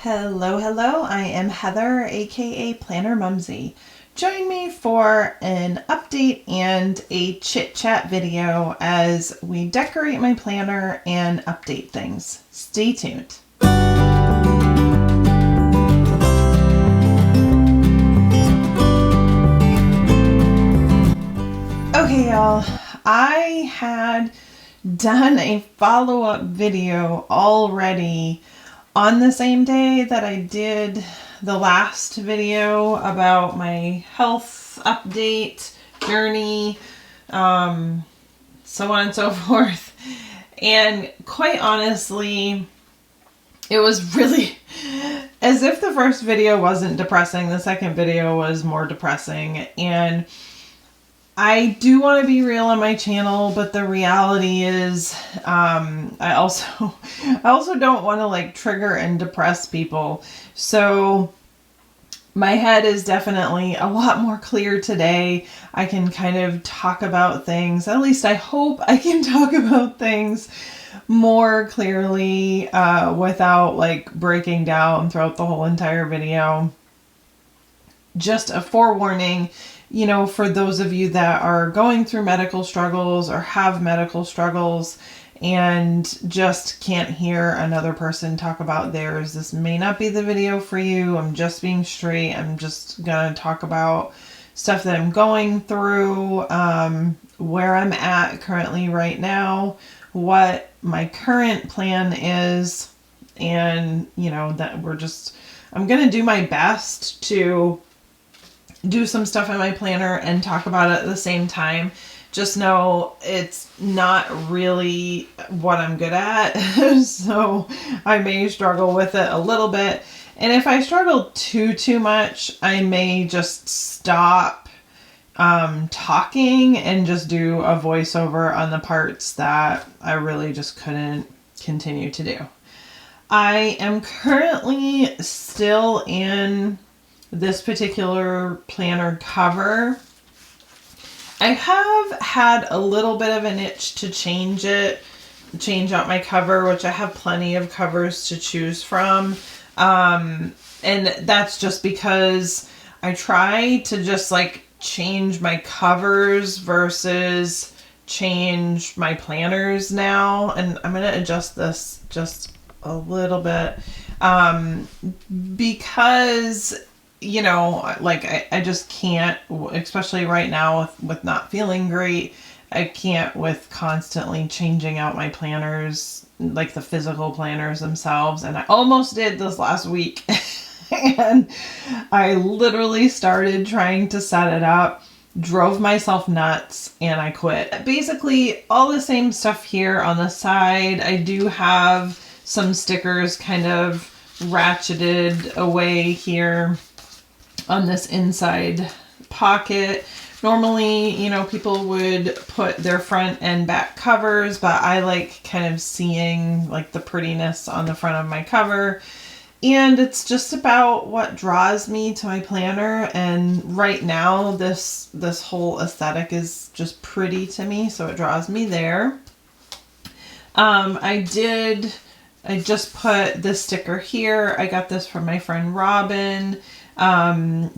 Hello, hello. I am Heather, aka Planner Mumsy. Join me for an update and a chit chat video as we decorate my planner and update things. Stay tuned. Okay, y'all. I had done a follow-up video already on the same day that I did the last video about my health update journey, so on and so forth. And quite honestly, it was really as if the first video wasn't depressing, the second video was more depressing. And I do want to be real on my channel, but the reality is, I also don't want to like trigger and depress people. So my head is definitely a lot more clear today. I can kind of talk about things, at least I hope I can talk about things more clearly, without like breaking down throughout the whole entire video. Just a forewarning, for those of you that are going through medical struggles or have medical struggles and just can't hear another person talk about theirs, this may not be the video for you. I'm just being straight. I'm just gonna talk about stuff that I'm going through, where I'm at currently right now, what my current plan is, and that I'm gonna do my best to do some stuff in my planner and talk about it at the same time. Just know it's not really what I'm good at. So I may struggle with it a little bit. And if I struggle too much, I may just stop talking and just do a voiceover on the parts that I really just couldn't continue to do. I am currently still in this particular planner cover. I have had a little bit of an itch to change out my cover, which I have plenty of covers to choose from. And that's just because I try to just like change my covers versus change my planners now. And I'm going to adjust this just a little bit, because I just can't, especially right now with not feeling great, I can't with constantly changing out my planners, like the physical planners themselves. And I almost did this last week and I literally started trying to set it up, drove myself nuts, and I quit. Basically all the same stuff here on the side. I do have some stickers kind of ratcheted away here on this inside pocket. Normally, people would put their front and back covers, but I like kind of seeing like the prettiness on the front of my cover. And it's just about what draws me to my planner. And right now, this whole aesthetic is just pretty to me, so it draws me there. I just put this sticker here. I got this from my friend Robin.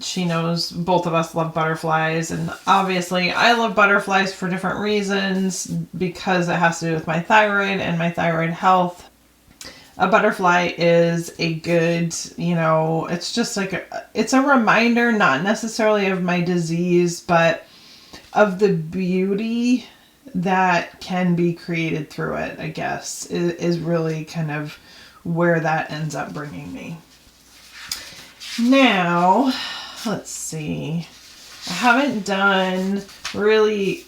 She knows both of us love butterflies, and obviously I love butterflies for different reasons because it has to do with my thyroid and my thyroid health. A butterfly is a good, it's just like it's a reminder, not necessarily of my disease, but of the beauty that can be created through it, I guess, is really kind of where that ends up bringing me. Now, let's see. I don't really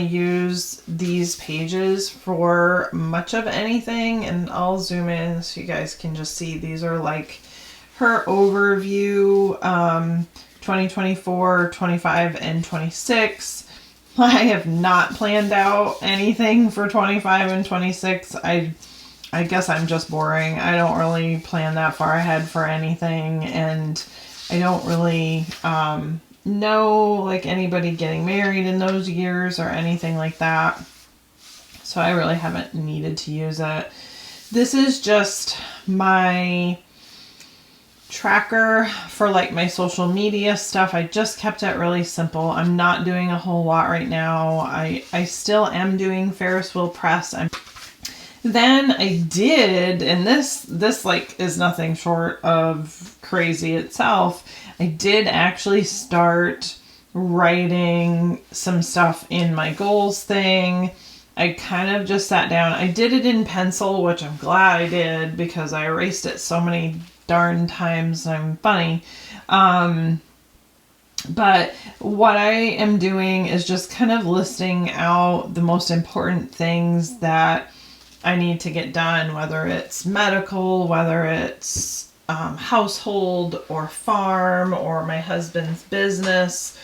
use these pages for much of anything, and I'll zoom in so you guys can just see. These are like her overview, 2024, 25, and 26. I have not planned out anything for 25 and 26. I guess I'm just boring. I don't really plan that far ahead for anything, and I don't really know like anybody getting married in those years or anything like that. So I really haven't needed to use it. This is just my tracker for like my social media stuff. I just kept it really simple. I'm not doing a whole lot right now. I still am doing Ferris wheel press. Then I did, and this like is nothing short of crazy itself. I did actually start writing some stuff in my goals thing. I kind of just sat down. I did it in pencil, which I'm glad I did because I erased it so many darn times. I'm funny. But what I am doing is just kind of listing out the most important things that I need to get done, whether it's medical, whether it's household or farm or my husband's business,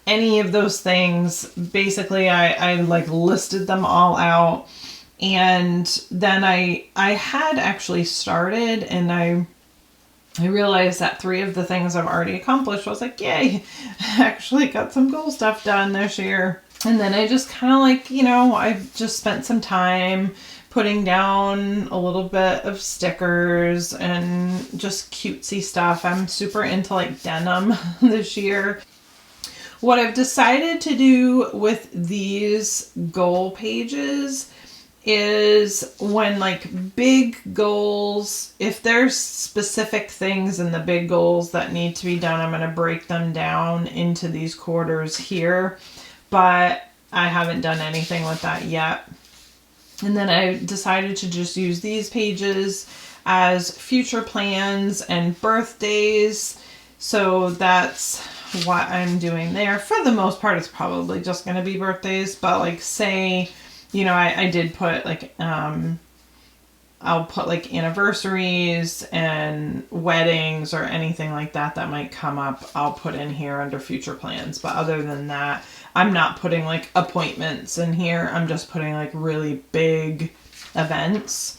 any of those things. Basically, I like listed them all out. And then I had actually started, and I realized that 3 of the things I've already accomplished. I was like, yay, I actually got some goal stuff done this year. And then I just kind of like, I just spent some time putting down a little bit of stickers and just cutesy stuff. I'm super into like denim this year. What I've decided to do with these goal pages is when like big goals, if there's specific things in the big goals that need to be done, I'm going to break them down into these quarters here, but I haven't done anything with that yet. And then I decided to just use these pages as future plans and birthdays. So that's what I'm doing there. For the most part, it's probably just going to be birthdays, but like say, I did put like, I'll put like anniversaries and weddings or anything like that that might come up. I'll put in here under future plans. But other than that, I'm not putting like appointments in here. I'm just putting like really big events.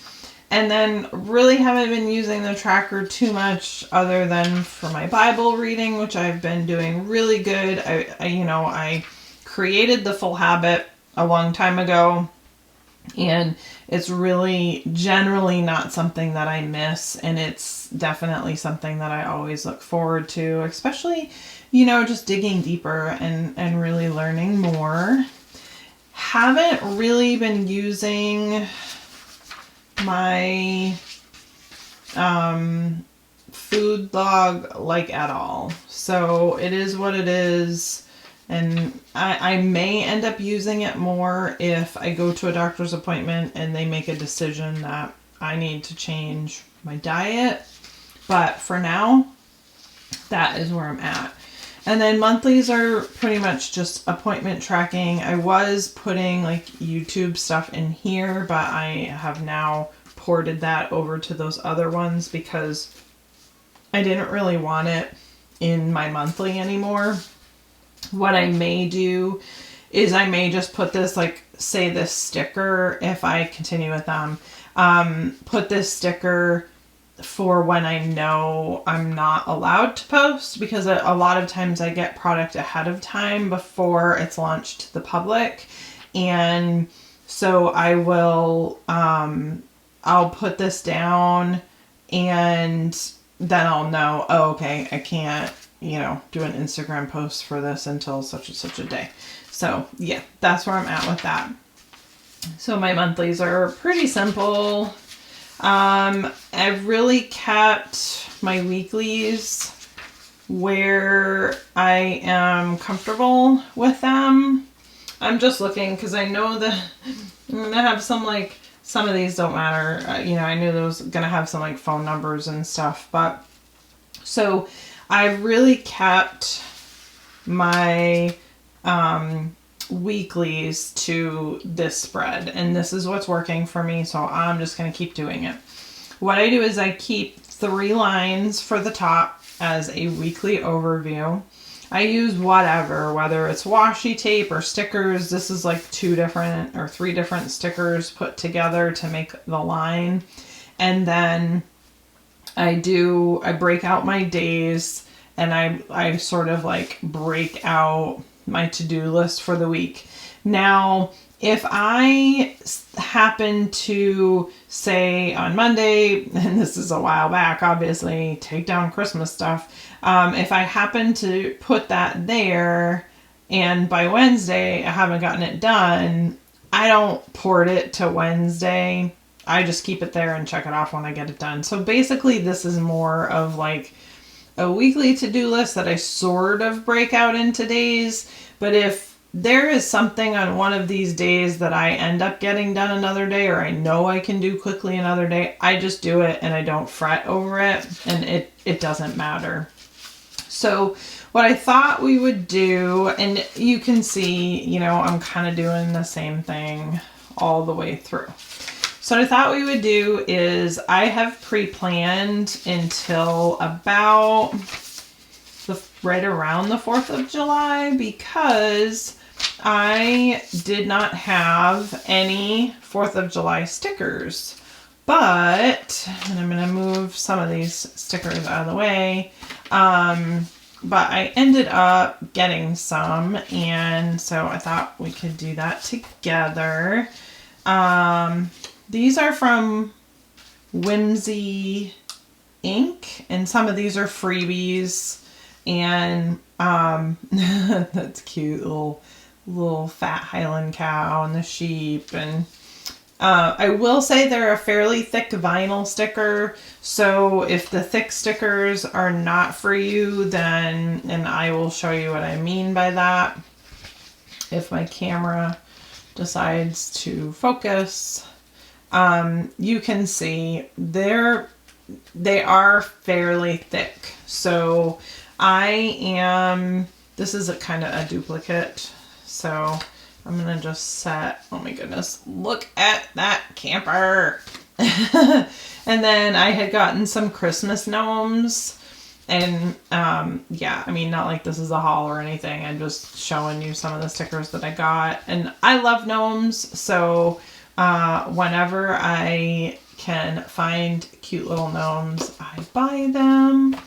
And then really haven't been using the tracker too much other than for my Bible reading, which I've been doing really good. I created the full habit a long time ago, and it's really generally not something that I miss, and it's definitely something that I always look forward to, especially, just digging deeper and really learning more. Haven't really been using my food log like at all. So it is what it is. And I may end up using it more if I go to a doctor's appointment and they make a decision that I need to change my diet. But for now, that is where I'm at. And then monthlies are pretty much just appointment tracking. I was putting like YouTube stuff in here, but I have now ported that over to those other ones because I didn't really want it in my monthly anymore. What I may do is I may just put this, like, say this sticker, if I continue with them, put this sticker for when I know I'm not allowed to post, because a lot of times I get product ahead of time before it's launched to the public. And so I will, I'll put this down and then I'll know, oh, okay, I can't, do an Instagram post for this until such and such a day. So yeah, that's where I'm at with that. So my monthlies are pretty simple. I've really kept my weeklies where I am comfortable with them. I'm just looking because I know that I'm going to have some of these don't matter. I knew there was going to have some phone numbers and stuff, but so I've really kept my weeklies to this spread, and this is what's working for me, so I'm just going to keep doing it. What I do is I keep 3 lines for the top as a weekly overview. I use whether it's washi tape or stickers. This is like 2 different or 3 different stickers put together to make the line. And then I break out my days, and I sort of break out my to-do list for the week. Now, if I happen to say on Monday, and this is a while back, obviously, take down Christmas stuff. If I happen to put that there and by Wednesday I haven't gotten it done, I don't port it to Wednesday. I just keep it there and check it off when I get it done. So basically this is more of like a weekly to-do list that I sort of break out into days. But if there is something on one of these days that I end up getting done another day, or I know I can do quickly another day, I just do it and I don't fret over it, and it doesn't matter. So what I thought we would do, and you can see, you know, I'm kind of doing the same thing all the way through. So what I thought we would do is I have pre-planned until about right around the 4th of July, because I did not have any 4th of July stickers. But, and I'm going to move some of these stickers out of the way, but I ended up getting some, and so I thought we could do that together. These are from WhimseyInk, and some of these are freebies, and that's cute, little fat Highland cow and the sheep. And I will say they're a fairly thick vinyl sticker, so if the thick stickers are not for you, then, and I will show you what I mean by that if my camera decides to focus. You can see they are fairly thick. So this is a kind of a duplicate, so I'm going to just set, oh my goodness, look at that camper. And then I had gotten some Christmas gnomes, and yeah, I mean, not like this is a haul or anything. I'm just showing you some of the stickers that I got, and I love gnomes, so whenever I can find cute little gnomes, I buy them.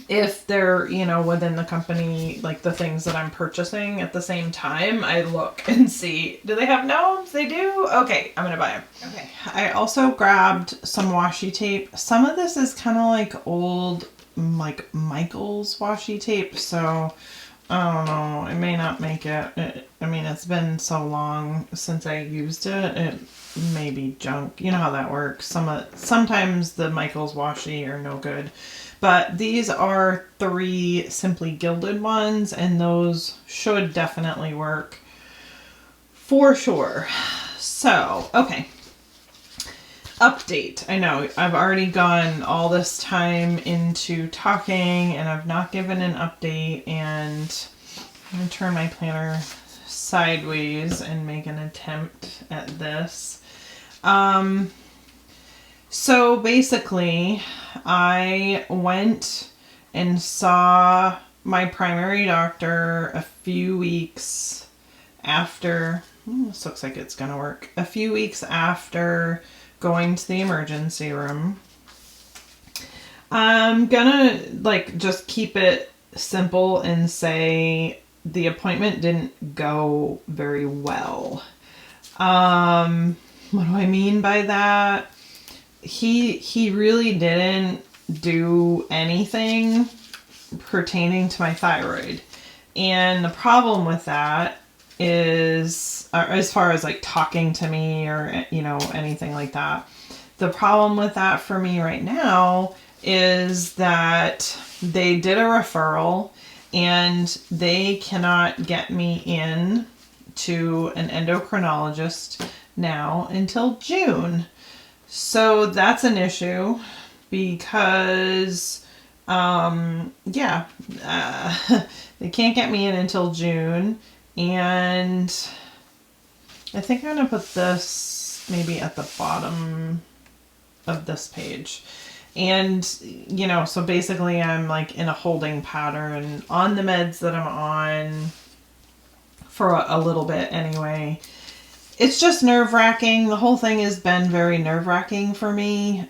If they're, you know, within the company, like the things that I'm purchasing at the same time, I look and see, do they have gnomes? They do? Okay, I'm going to buy them. Okay. I also grabbed some washi tape. Some of this is kind of like old, like Michael's washi tape, so I don't know. It may not make it. I mean, it's been so long since I used it. It may be junk. You know how that works. Sometimes the Michael's washi are no good. But these are 3 Simply Gilded ones, and those should definitely work for sure. So, okay. Update. I know I've already gone all this time into talking, and I've not given an update, and I'm going to turn my planner sideways and make an attempt at this. So basically, I went and saw my primary doctor a few weeks after, this looks like it's going to work, a few weeks after going to the emergency room. I'm gonna just keep it simple and say the appointment didn't go very well. What do I mean by that? He really didn't do anything pertaining to my thyroid. And the problem with that is, as far as like talking to me or, you know, anything like that, the problem with that for me right now is that they did a referral and they cannot get me in to an endocrinologist now until June. So that's an issue because, they can't get me in until June. And I think I'm going to put this maybe at the bottom of this page. And, you know, so basically I'm like in a holding pattern on the meds that I'm on for a little bit anyway. It's just nerve-wracking. The whole thing has been very nerve-wracking for me.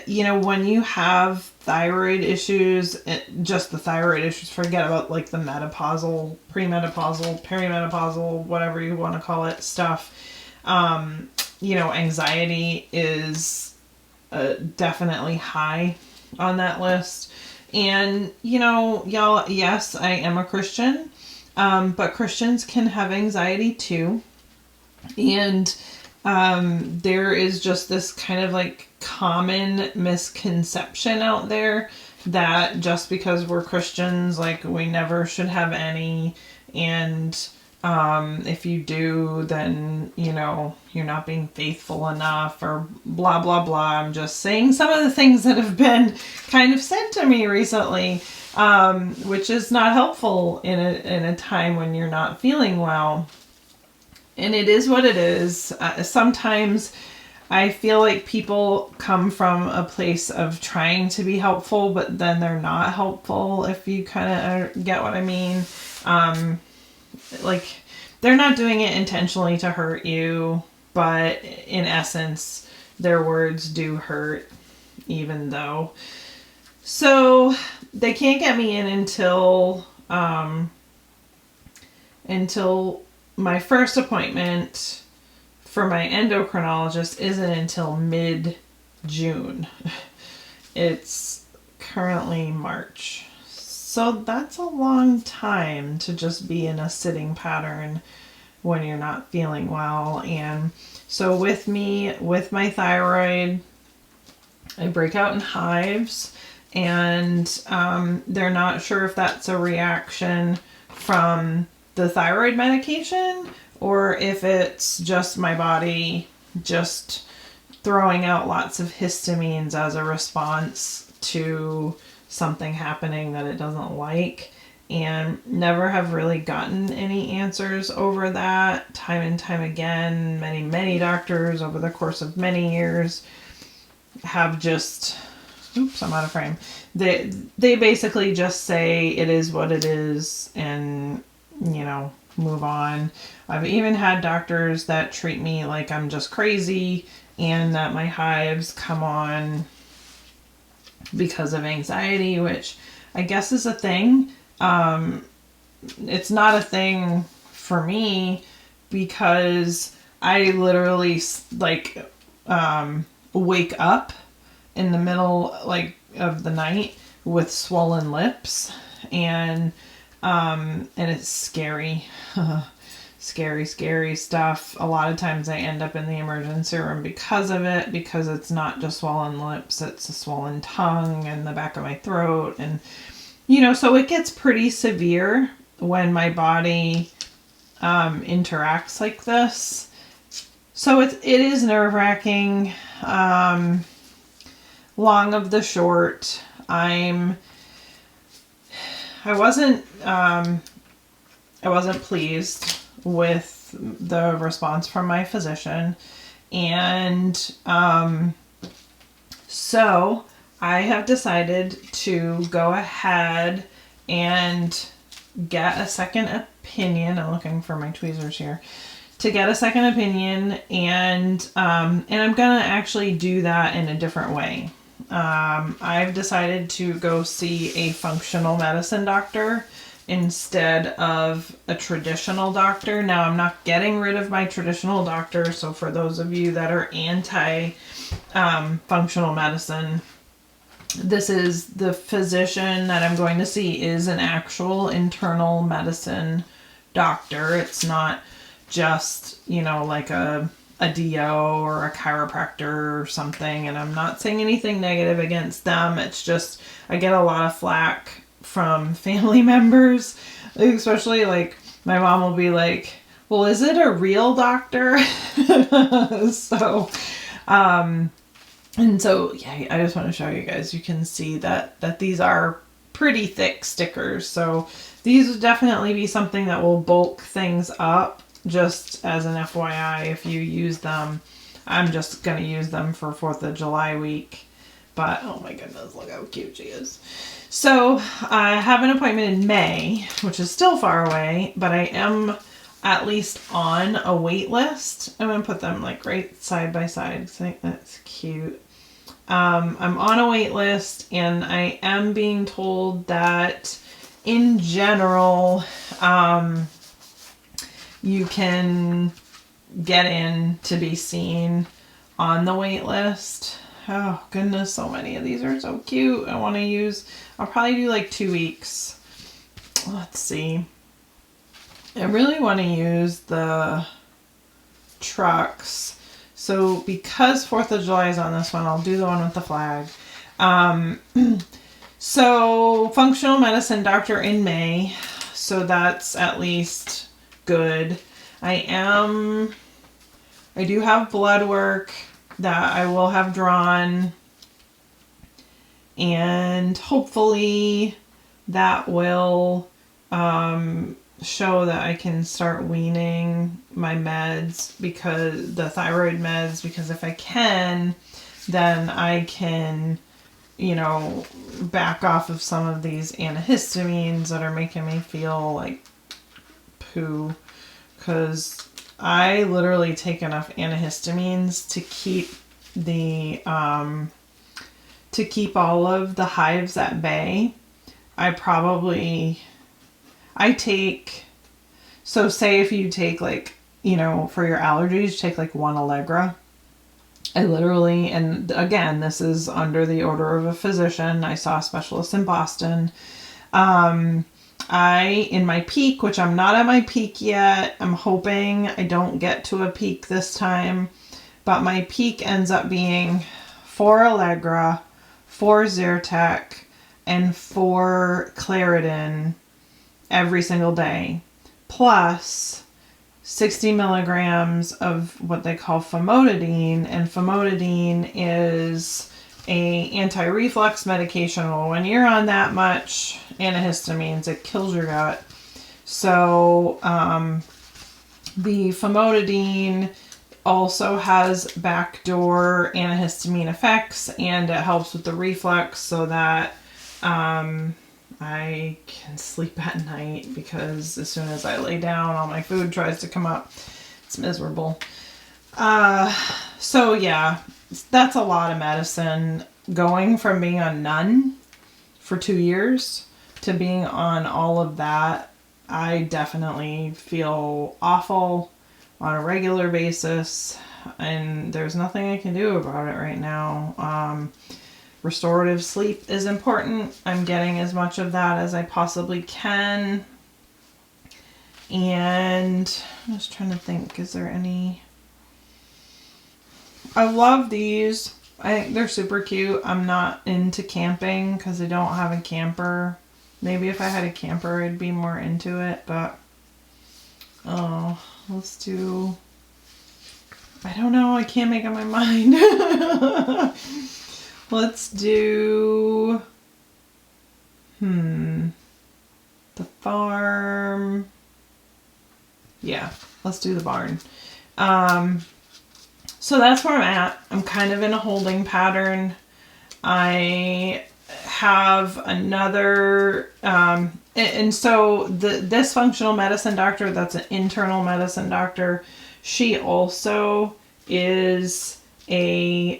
you know, when you have thyroid issues, just the thyroid issues, forget about like the menopausal, premenopausal, perimenopausal, whatever you want to call it, stuff. You know, anxiety is definitely high on that list. And, you know, y'all, yes, I am a Christian, but Christians can have anxiety too. And there is just this kind of like common misconception out there that just because we're Christians, like we never should have any. And if you do, then, you know, you're not being faithful enough or blah, blah, blah. I'm just saying some of the things that have been kind of said to me recently, which is not helpful in a time when you're not feeling well. And it is what it is. Sometimes I feel like people come from a place of trying to be helpful, but then they're not helpful, if you kind of get what I mean. Like, they're not doing it intentionally to hurt you, but in essence, their words do hurt, even though. So they can't get me in until my first appointment for my endocrinologist isn't until mid-June. It's currently March. So that's a long time to just be in a sitting pattern when you're not feeling well. And so with me, with my thyroid, I break out in hives, and they're not sure if that's a reaction from the thyroid medication or if it's just my body just throwing out lots of histamines as a response to something happening that it doesn't like, and never have really gotten any answers over that. Time and time again, many doctors over the course of many years have just, oops, I'm out of frame. They basically just say it is what it is and, you know, move on. I've even had doctors that treat me like I'm just crazy and that my hives come on because of anxiety, which I guess is a thing. It's not a thing for me because I literally like wake up in the middle like of the night with swollen lips, and it's scary. Scary stuff. A lot of times I end up in the emergency room because of it, because it's not just swollen lips, it's a swollen tongue and the back of my throat. And, you know, so it gets pretty severe when my body interacts like this. So it is nerve-wracking. Long of the short, I wasn't pleased with the response from my physician, and so I have decided to go ahead and get a second opinion. I'm looking for my tweezers here. To get a second opinion, and I'm gonna actually do that in a different way. I've decided to go see a functional medicine doctor instead of a traditional doctor. Now, I'm not getting rid of my traditional doctor, so for those of you that are anti-functional medicine, this is the physician that I'm going to see is an actual internal medicine doctor. It's not just, you know, like a DO or a chiropractor or something, and I'm not saying anything negative against them. It's just I get a lot of flack from family members, especially like my mom will be like, well, is it a real doctor? So and so yeah, I just want to show you guys, you can see that these are pretty thick stickers, so these would definitely be something that will bulk things up. Just as an FYI, if you use them, I'm just going to use them for 4th of July week. But, oh my goodness, look how cute she is. So, I have an appointment in May, which is still far away, but I am at least on a wait list. I'm going to put them like right side by side, because I think that's cute. I'm on a wait list, and I am being told that in general, you can get in to be seen on the wait list. Oh goodness, so many of these are so cute. I'll probably do like 2 weeks. Let's see. I really want to use the trucks. So because 4th of July is on this one, I'll do the one with the flag. So functional medicine doctor in May. So that's at least good. I do have blood work that I will have drawn, and hopefully that will show that I can start weaning my meds, because the thyroid meds, because if I can, then I can, back off of some of these antihistamines that are making me feel like poo, because I literally take enough antihistamines to keep all of the hives at bay. So say if you take for your allergies, take like 1 Allegra. I literally, and again, this is under the order of a physician. I saw a specialist in Boston. In my peak, which I'm not at my peak yet, I'm hoping I don't get to a peak this time, but my peak ends up being 4 Allegra, 4 Zyrtec, and 4 Claritin every single day, plus 60 milligrams of what they call famotidine, and famotidine is a anti-reflux medication. Well, when you're on that much antihistamines, it kills your gut. So the famotidine also has backdoor antihistamine effects, and it helps with the reflux so that I can sleep at night, because as soon as I lay down, all my food tries to come up. It's miserable. So yeah, that's a lot of medicine. Going from being on none for 2 years to being on all of that, I definitely feel awful on a regular basis, and there's nothing I can do about it right now. Restorative sleep is important. I'm getting as much of that as I possibly can. And I'm just trying to think, is there any... I love these. I think they're super cute. I'm not into camping because I don't have a camper. Maybe if I had a camper, I'd be more into it, but... Oh, let's do... I don't know. I can't make up my mind. Let's do, the farm. Yeah, let's do the barn. So that's where I'm at. I'm kind of in a holding pattern. I have another, and so this functional medicine doctor, that's an internal medicine doctor, she also is a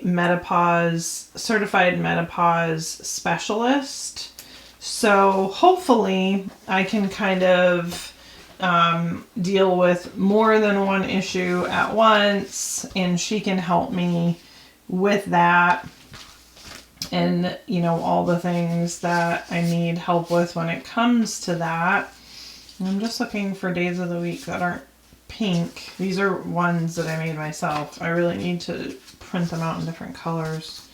certified menopause specialist. So hopefully I can kind of deal with more than one issue at once, and she can help me with that, and all the things that I need help with when it comes to that. And I'm just looking for days of the week that aren't pink. These are ones that I made myself. I really need to print them out in different colors,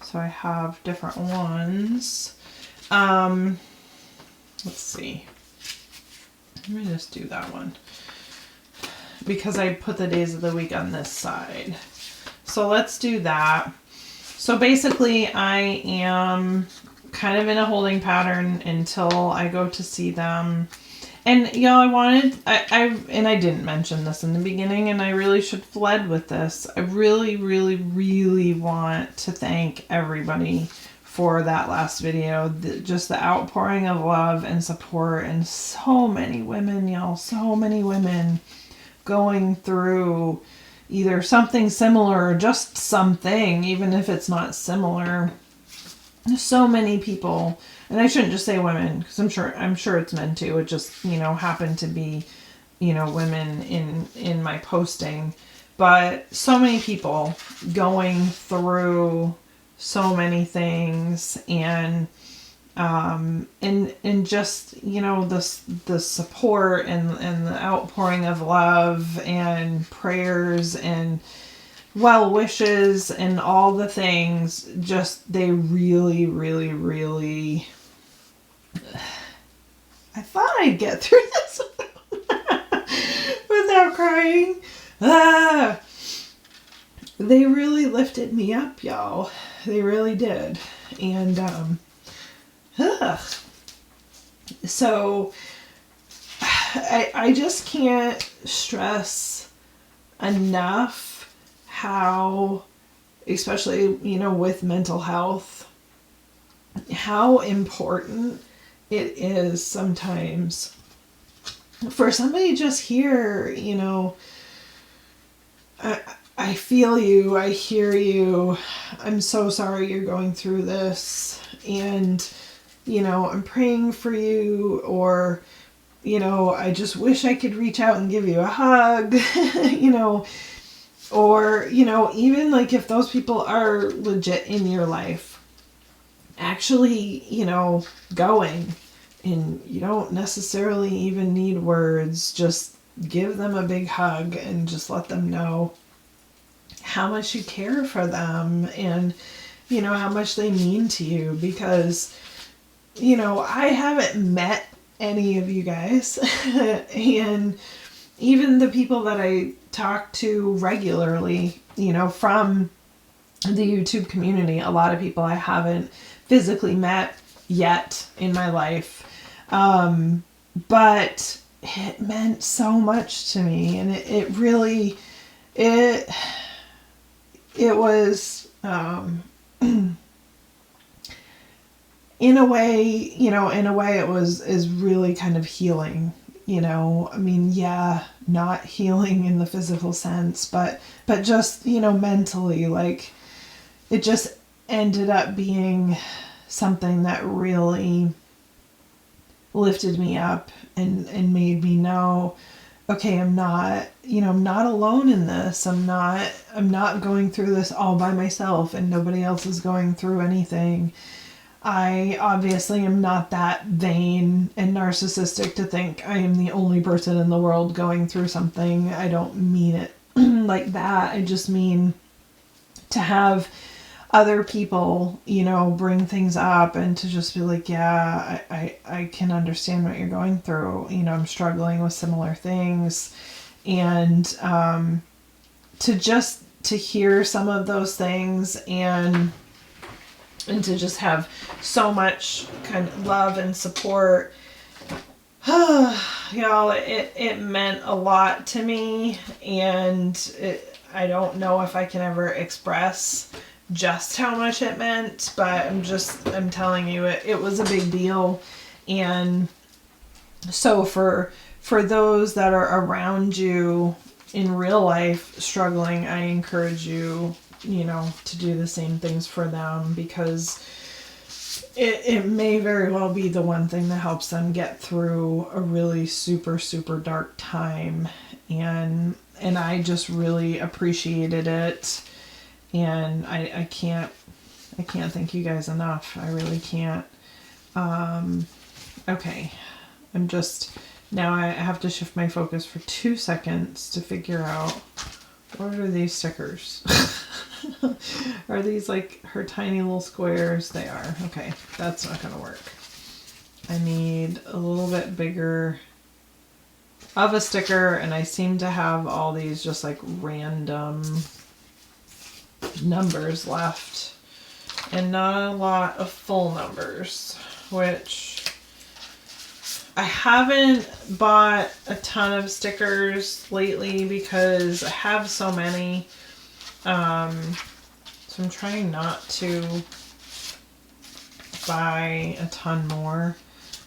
so I have different ones. Let's see. Let me just do that one, because I put the days of the week on this side. So let's do that. So basically I am kind of in a holding pattern until I go to see them. And I didn't mention this in the beginning, and I really should have led with this. I really, really, really want to thank everybody for that last video. Just the outpouring of love and support, and so many women, so many women going through either something similar or just something, even if it's not similar. So many people, and I shouldn't just say women, because I'm sure it's men too. It just, happened to be, women in my posting. But so many people going through so many things, and just, the support and the outpouring of love and prayers and well wishes and all the things, just, they really, really, really, I thought I'd get through this without crying. They really lifted me up, y'all. They really did. And, so I just can't stress enough how, especially, with mental health, how important it is sometimes for somebody just here, I feel you, I hear you, I'm so sorry you're going through this, and, I'm praying for you, or, I just wish I could reach out and give you a hug, or, even like if those people are legit in your life, actually, going, and you don't necessarily even need words, just give them a big hug and just let them know how much you care for them and, how much they mean to you, because, I haven't met any of you guys and even the people that I talk to regularly, from the YouTube community, a lot of people I haven't physically met yet in my life. But it meant so much to me, and it really, it was, in a way it is really kind of healing, I mean, yeah, not healing in the physical sense, but just, mentally, like, it just ended up being something that really lifted me up and made me know, okay, I'm not alone in this. I'm not going through this all by myself, and nobody else is going through anything. I obviously am not that vain and narcissistic to think I am the only person in the world going through something. I don't mean it like that. I just mean to have other people, bring things up and to just be like, yeah, I can understand what you're going through. I'm struggling with similar things. And to hear some of those things and to just have so much kind of love and support. Y'all, it meant a lot to me, and I don't know if I can ever express just how much it meant, but I'm telling you, it was a big deal. And so for those that are around you in real life struggling, I encourage you, to do the same things for them, because it may very well be the one thing that helps them get through a really super, super dark time. And I just really appreciated it. And I can't thank you guys enough. I really can't. Okay. Now I have to shift my focus for 2 seconds to figure out, what are these stickers? Are these like her tiny little squares? They are. Okay, that's not gonna work. I need a little bit bigger of a sticker, and I seem to have all these just like random numbers left and not a lot of full numbers, which I haven't bought a ton of stickers lately because I have so many. So I'm trying not to buy a ton more.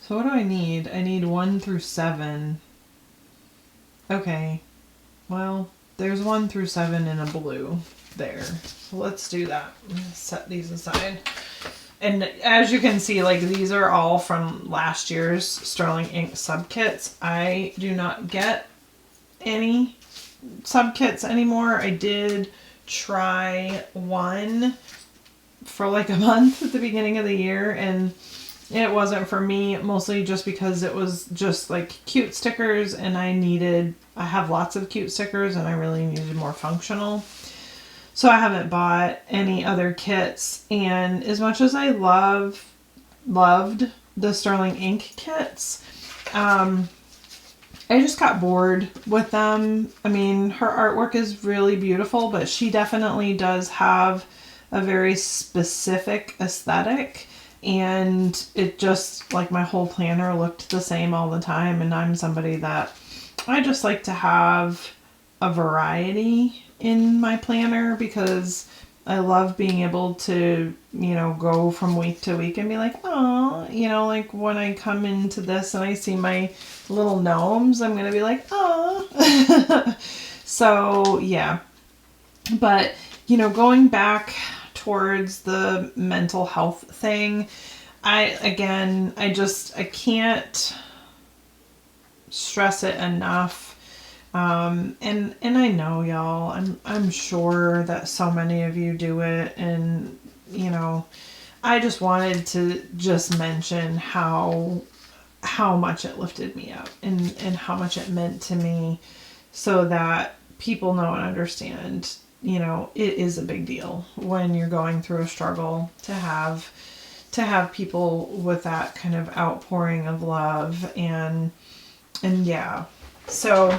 So what do I need? I need 1 through 7. Okay. Well, there's 1 through 7 in a blue there. So let's do that. I'm gonna set these aside. And as you can see, like, these are all from last year's Sterling Ink sub kits. I do not get any sub kits anymore. I did try one for like a month at the beginning of the year, and it wasn't for me, mostly just because it was just like cute stickers, and I have lots of cute stickers and I really needed more functional. So I haven't bought any other kits, and as much as I loved the Sterling Ink kits, I just got bored with them. I mean, her artwork is really beautiful, but she definitely does have a very specific aesthetic, and it just, like, my whole planner looked the same all the time, and I'm somebody that I just like to have a variety in my planner, because I love being able to, you know, go from week to week and be like, oh, you know, like when I come into this and I see my little gnomes, I'm gonna be like, oh. So yeah, but, you know, going back towards the mental health thing, I can't stress it enough. And I know, y'all, I'm sure that so many of you do it, and, you know, I just wanted to just mention how much it lifted me up, and how much it meant to me, so that people know and understand, you know, it is a big deal when you're going through a struggle to have people with that kind of outpouring of love, and yeah. So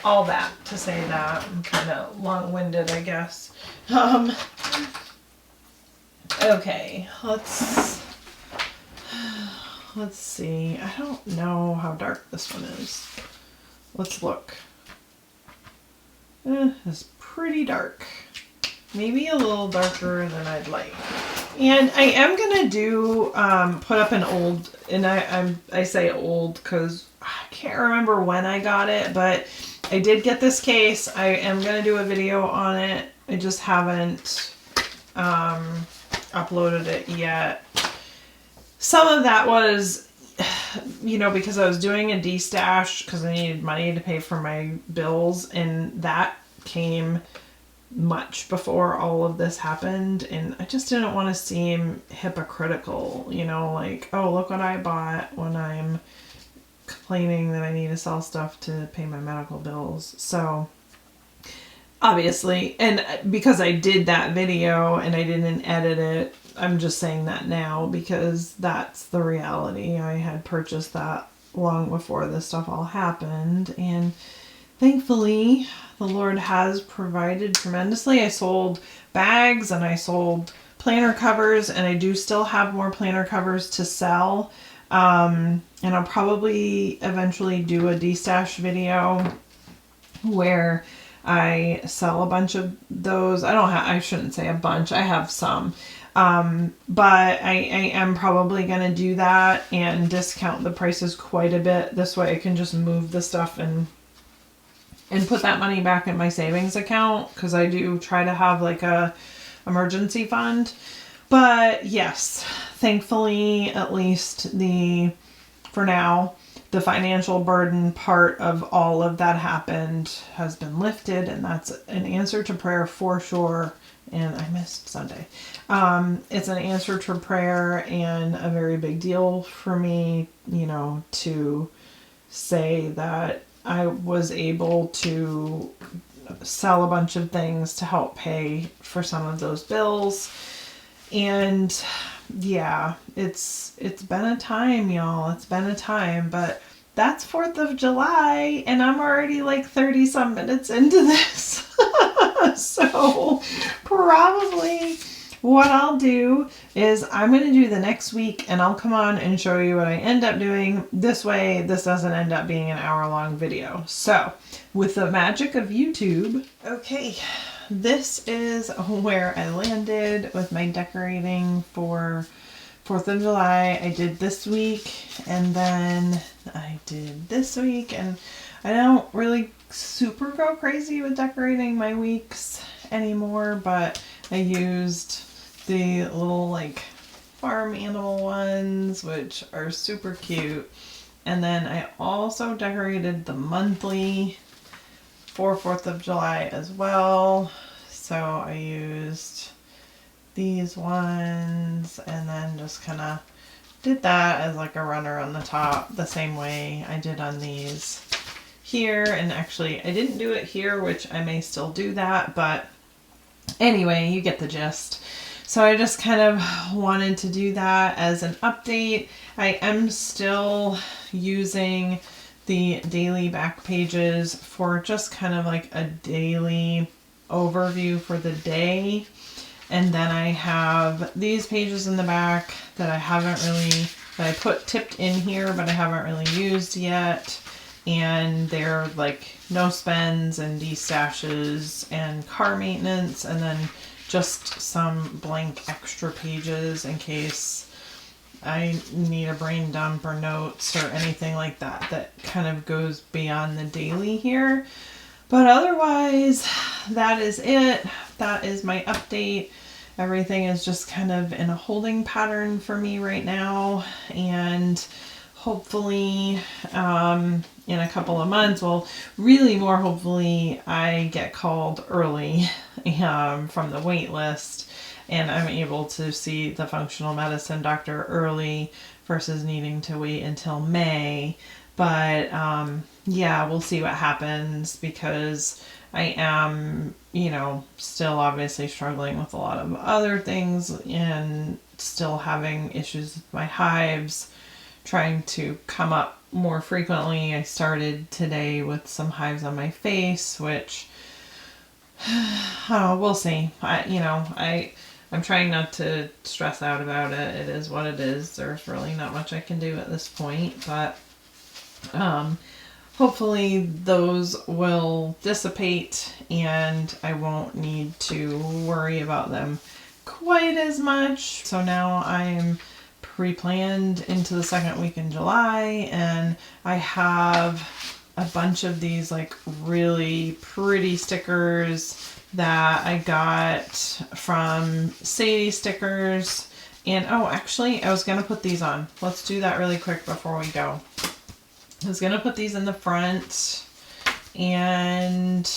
all that to say that I'm kind of long-winded, I guess. Okay, let's see. I don't know how dark this one is. Let's look. It's pretty dark. Maybe a little darker than I'd like. And I am gonna do put up an old, and I say old because I can't remember when I got it, but I did get this case. I am gonna do a video on it. I just haven't uploaded it yet. Some of that was, you know, because I was doing a de-stash because I needed money to pay for my bills, and that came much before all of this happened, and I just didn't want to seem hypocritical, you know, like, oh, look what I bought, when I'm complaining that I need to sell stuff to pay my medical bills. So obviously, and because I did that video and I didn't edit it, I'm just saying that now because that's the reality. I had purchased that long before this stuff all happened, and thankfully the Lord has provided tremendously. I sold bags and I sold planner covers, and I do still have more planner covers to sell. And I'll probably eventually do a de-stash video where I sell a bunch of those. I shouldn't say a bunch. I have some. But I am probably going to do that and discount the prices quite a bit. This way I can just move the stuff and put that money back in my savings account, because I do try to have like a emergency fund. But yes, thankfully, at least for now, the financial burden part of all of that happened has been lifted, and that's an answer to prayer for sure. And I missed Sunday. It's an answer to prayer and a very big deal for me, you know, to say that I was able to sell a bunch of things to help pay for some of those bills. And yeah, it's been a time, y'all. It's been a time, but that's 4th of July and I'm already like 30 some minutes into this. So probably what I'll do is I'm going to do the next week, and I'll come on and show you what I end up doing. This way, this doesn't end up being an hour-long video. So, with the magic of YouTube, okay, this is where I landed with my decorating for 4th of July. I did this week, and then I did this week, and I don't really super go crazy with decorating my weeks anymore, but I used the little like farm animal ones, which are super cute. And then I also decorated the monthly for 4th of July as well. So I used these ones and then just kind of did that as like a runner on the top the same way I did on these here. And actually I didn't do it here, which I may still do that, but anyway, you get the gist. So I just kind of wanted to do that as an update. I am still using the daily back pages for just kind of like a daily overview for the day. And then I have these pages in the back that I put tipped in here, but I haven't really used yet. And they're like no spends and destashes and car maintenance, and then just some blank extra pages in case I need a brain dump or notes or anything like that that kind of goes beyond the daily here. But otherwise, that is it. That is my update. Everything is just kind of in a holding pattern for me right now, and hopefully in a couple of months, well, really more hopefully, I get called early from the wait list and I'm able to see the functional medicine doctor early versus needing to wait until May. But yeah, we'll see what happens, because I am, you know, still obviously struggling with a lot of other things and still having issues with my hives, trying to come up more frequently. I started today with some hives on my face, which we'll see. I'm trying not to stress out about it. It is what it is. There's really not much I can do at this point, but hopefully those will dissipate and I won't need to worry about them quite as much. So now I'm pre-planned into the second week in July, and I have a bunch of these like really pretty stickers that I got from Sadie Stickers. And oh, actually I was gonna put these on. Let's do that really quick before we go. I was gonna put these in the front, and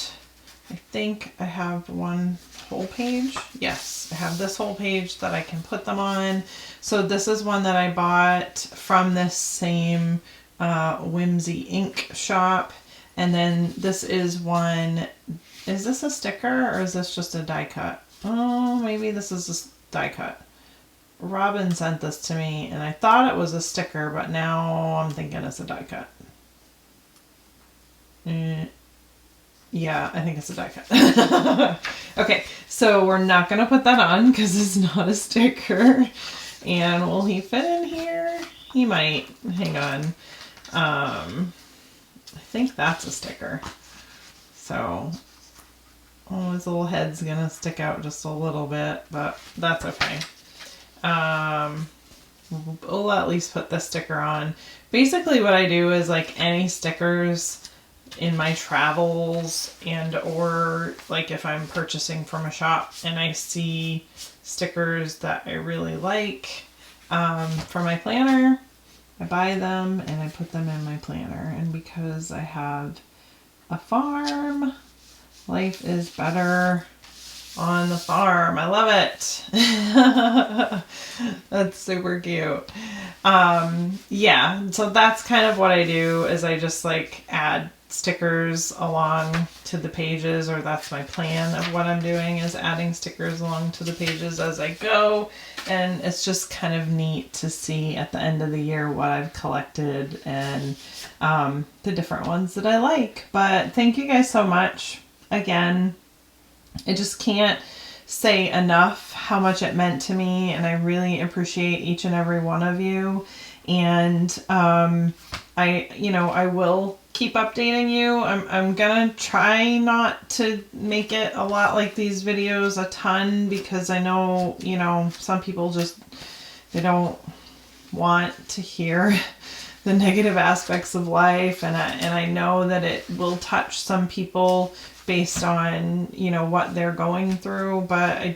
I think I have one whole page. Yes, I have this whole page that I can put them on. So this is one that I bought from this same WhimseyInk shop. And then this is one, is this a sticker or is this just a die cut? Oh, maybe this is a die cut. Robin sent this to me and I thought it was a sticker, but now I'm thinking it's a die cut. Yeah, I think it's a die cut. Okay, so we're not going to put that on because it's not a sticker. And will he fit in here? He might. Hang on. I think that's a sticker. So, oh, his little head's going to stick out just a little bit, but that's okay. We'll at least put this sticker on. Basically what I do is like any stickers in my travels, and or like if I'm purchasing from a shop and I see stickers that I really like for my planner, I buy them and I put them in my planner. And because I have a farm, life is better on the farm. I love it. That's super cute. Yeah, so that's kind of what I do, is I just like add stickers along to the pages, or that's my plan of what I'm doing, is adding stickers along to the pages as I go. And it's just kind of neat to see at the end of the year what I've collected and the different ones that I like. But thank you guys so much. Again, I just can't say enough how much it meant to me, and I really appreciate each and every one of you. And I will keep updating you. I'm gonna try not to make it a lot like these videos, a ton, because I know, some people just, they don't want to hear the negative aspects of life, and I know that it will touch some people based on, you know, what they're going through, but I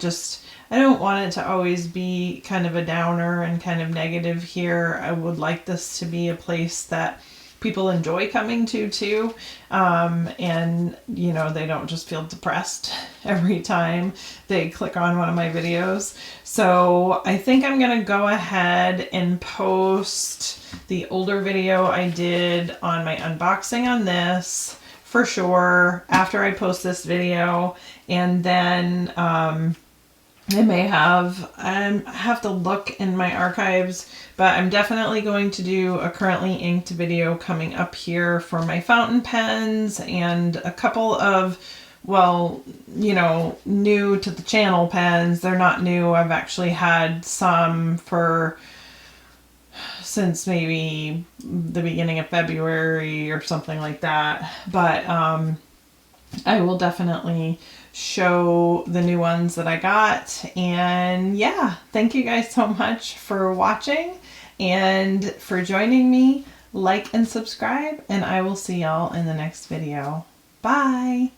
don't want it to always be kind of a downer and kind of negative here. I would like this to be a place that people enjoy coming to too, and you know, they don't just feel depressed every time they click on one of my videos. So I think I'm gonna go ahead and post the older video I did on my unboxing on this for sure after I post this video, and then I have to look in my archives, but I'm definitely going to do a currently inked video coming up here for my fountain pens and a couple of, well, you know, new to the channel pens. They're not new. I've actually had some since maybe the beginning of February or something like that. But I will definitely show the new ones that I got. And yeah, thank you guys so much for watching and for joining me. Like and subscribe, and I will see y'all in the next video. Bye!